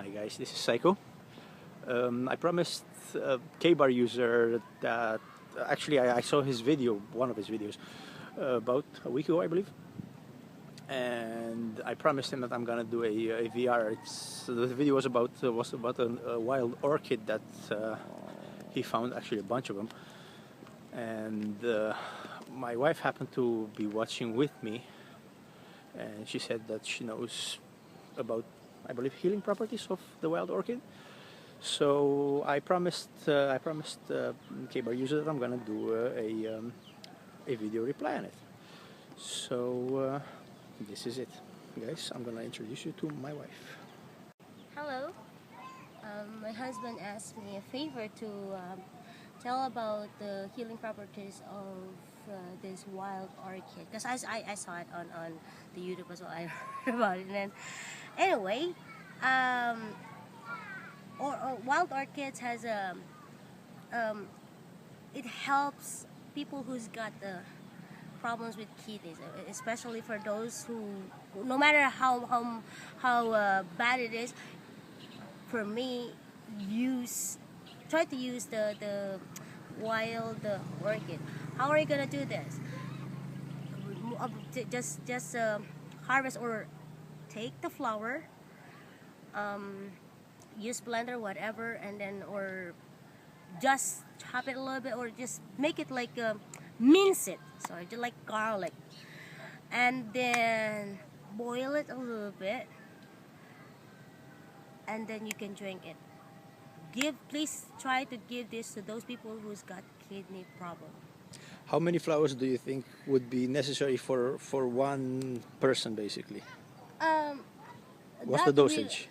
Hi guys, this is Xyco. I promised kabaruser that actually I saw his video, one of his videos, about a week ago I believe, and I promised him that I'm gonna do a VR. The video was about a wild orchid that he found, actually a bunch of them, and my wife happened to be watching with me, and she said that she knows about, I believe, healing properties of the wild orchid. So I promised kabaruser that I'm gonna do a video reply on it. So this is it, guys. I'm gonna introduce you to my wife. Hello. My husband asked me a favor to tell about the healing properties of this wild orchid, because I saw it on the YouTube as well. I heard about it. And then, anyway, wild orchids has it helps people who's got problems with kidneys, especially for those who, no matter how bad it is. For me, try to use the wild orchid. How are you gonna do this? Just harvest or take the flower, use blender, whatever, and then or just chop it a little bit, or just make it like mince it, sorry, just like garlic, and then boil it a little bit, and then you can drink it. Please try to give this to those people who's got kidney problem. How many flowers do you think would be necessary for one person, basically? What's the dosage?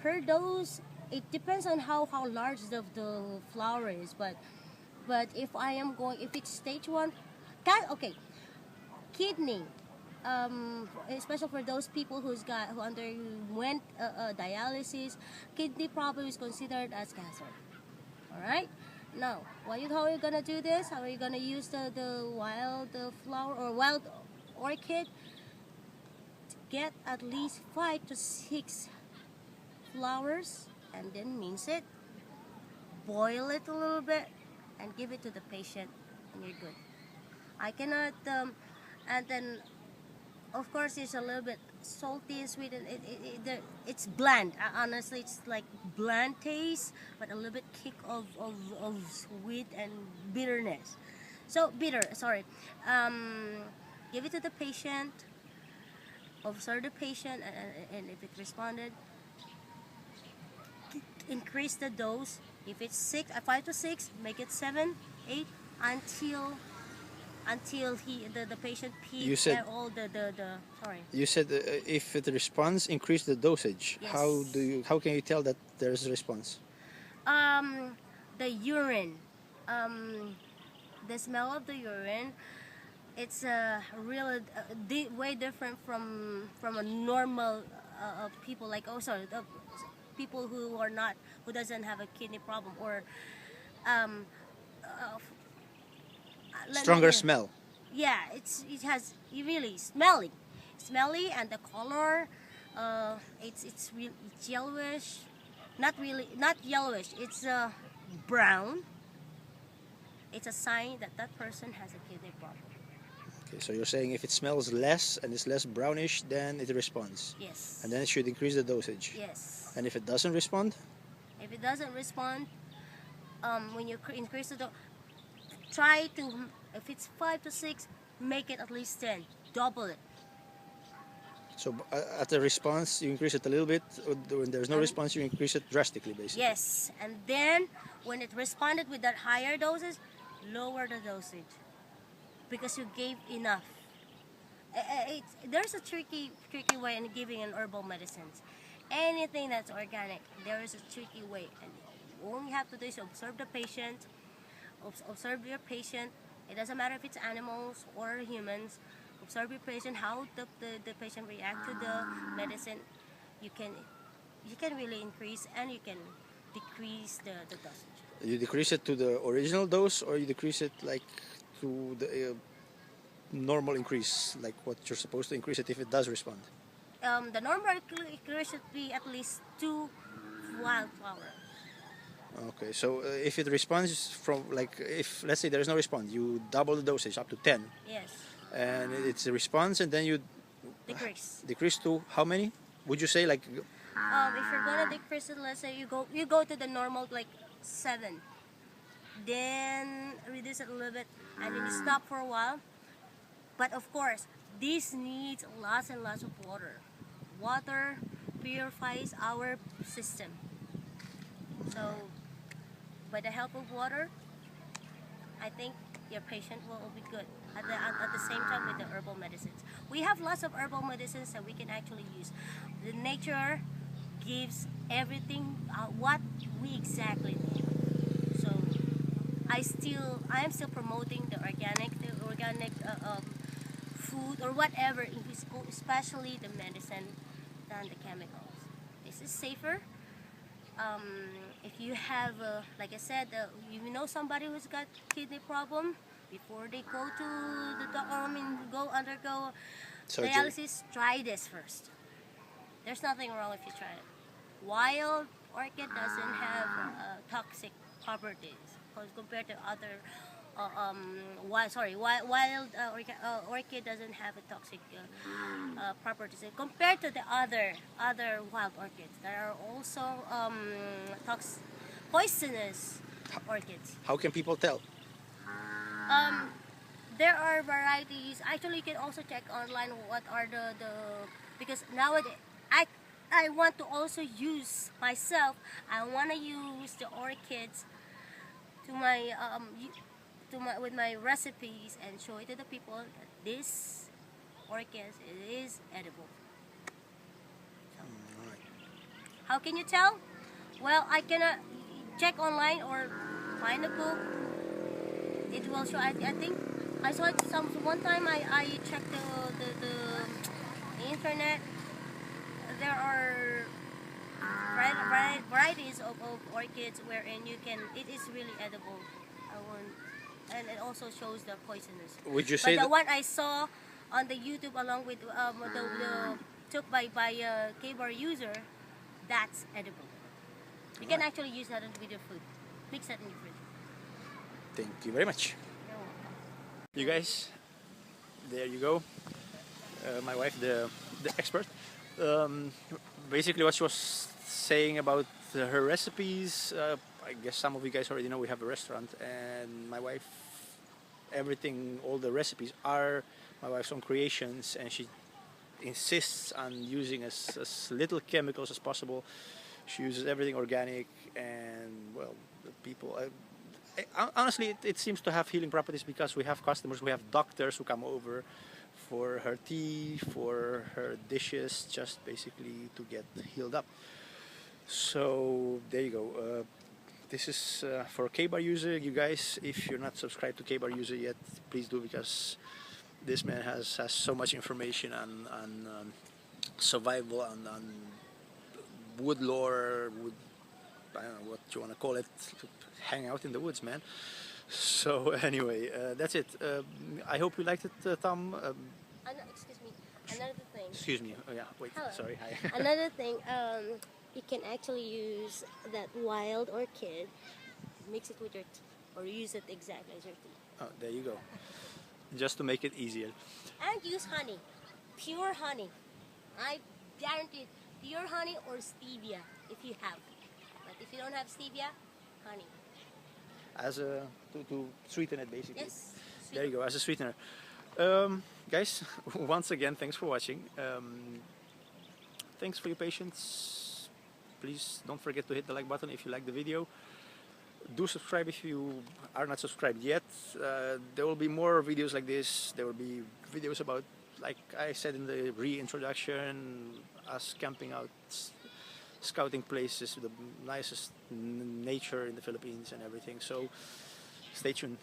Per dose, it depends on how large the flower is, but if it's stage 1, okay, kidney, especially for those people who underwent dialysis, kidney problem is considered as cancer. All right. Now, how are you gonna do this? How are you gonna use the wild flower or wild orchid? Get at least 5 to 6 flowers, and then mince it, boil it a little bit, and give it to the patient, and you're good. I cannot, and then of course it's a little bit salty and sweet, and it's bland. Honestly, it's like bland taste, but a little bit kick of sweet and bitterness. So bitter, sorry. Give it to the patient, observe the patient, and if it responded, increase the dose. If it's 5 to 6, make it 7, 8 until the patient peaks. You said all the sorry. You said if it responds, increase the dosage. Yes. How can you tell that there's a response? The urine, the smell of the urine, it's really way different from a normal people, like people who doesn't have a kidney problem, or Stronger smell. Yeah, it has really smelly, and the color, it's yellowish, not yellowish. It's brown. It's a sign that person has a kidney problem. Okay, so you're saying if it smells less and it's less brownish, then it responds. Yes. And then it should increase the dosage. Yes. And if it doesn't respond? If it doesn't respond, when you increase the try to, if it's 5 to 6, make it at least 10. Double it. So at the response, you increase it a little bit. When there's no response, you increase it drastically, basically. Yes, and then when it responded with that higher dosage, lower the dosage, because you gave enough. There's a tricky way in giving an herbal medicines. Anything that's organic, there is a tricky way, and all you have to do is observe the patient. Observe your patient. It doesn't matter if it's animals or humans. Observe your patient, how the patient react to the medicine. You can really increase, and you can decrease the dosage. You decrease it to the original dose, or you decrease it like to the normal increase, like what you're supposed to increase it if it does respond? the normal acre should be at least 2 wildflowers. Okay, so if it responds from, like, if let's say there is no response, you double the dosage up to 10, Yes, and it's a response, and then you decrease. decrease to how many? Would you say, like, If you're gonna decrease it, let's say you go to the normal like 7, then reduce it a little bit, and then you stop for a while. But of course, this needs lots and lots of water. Water purifies our system. So, by the help of water, I think your patient will be good. At the same time with the herbal medicines. We have lots of herbal medicines that we can actually use. The nature gives everything what we exactly need. So, I am still promoting the organic food or whatever, especially the medicine than the chemicals. This is safer. If you have, like I said, you know somebody who's got kidney problem, before they go to the doctor, go undergo surgery? dialysis, try this first. There's nothing wrong if you try it. Wild orchid doesn't have toxic properties compared to other. Wild orchid doesn't have a toxic properties compared to the other wild orchids. There are also poisonous orchids. How can people tell? There are varieties. Actually, you can also check online what are the because nowadays I want to also use myself. I want to use the orchids to my with my recipes and show it to the people that this orchids is edible. So, how can you tell? Well, I cannot check online or find a book. It will show. I think I saw it one time. I checked the internet. There are varieties of orchids wherein you can. It is really edible. And it also shows the poisonous. Would you say but the one I saw on the YouTube along with the took by a kabaruser, that's edible. You can actually use that with your food. Mix that in your food. Thank you very much. You're welcome. You guys, there you go. My wife, the expert. Basically, what she was saying about her recipes. I guess some of you guys already know we have a restaurant, and my wife, everything, all the recipes are my wife's own creations, and she insists on using as little chemicals as possible. She uses everything organic, and well, the people. Honestly, it seems to have healing properties because we have customers, we have doctors who come over for her tea, for her dishes, just basically to get healed up. So there you go. This is for kabaruser. You guys, if you're not subscribed to kabaruser yet, please do, because this man has so much information on survival, on wood lore, I don't know what you want to call it, hang out in the woods, man. So anyway, that's it. I hope you liked it, Tom. Excuse me. Another thing. Excuse me. Oh yeah. Wait. Hello. Sorry. Hi. Another thing. You can actually use that wild orchid, mix it with your tea, or use it exactly as your tea. Oh, there you go. Just to make it easier. And use honey, pure honey. I guarantee pure honey or stevia if you have. But if you don't have stevia, honey. As a to sweeten it, basically. Yes. There you go, as a sweetener. Guys, once again, thanks for watching. Thanks for your patience. Please don't forget to hit the like button if you like the video. Do subscribe if you are not subscribed yet. There will be more videos like this. There will be videos about, like I said in the reintroduction, us camping out, scouting places, the nicest nature in the Philippines and everything. So stay tuned.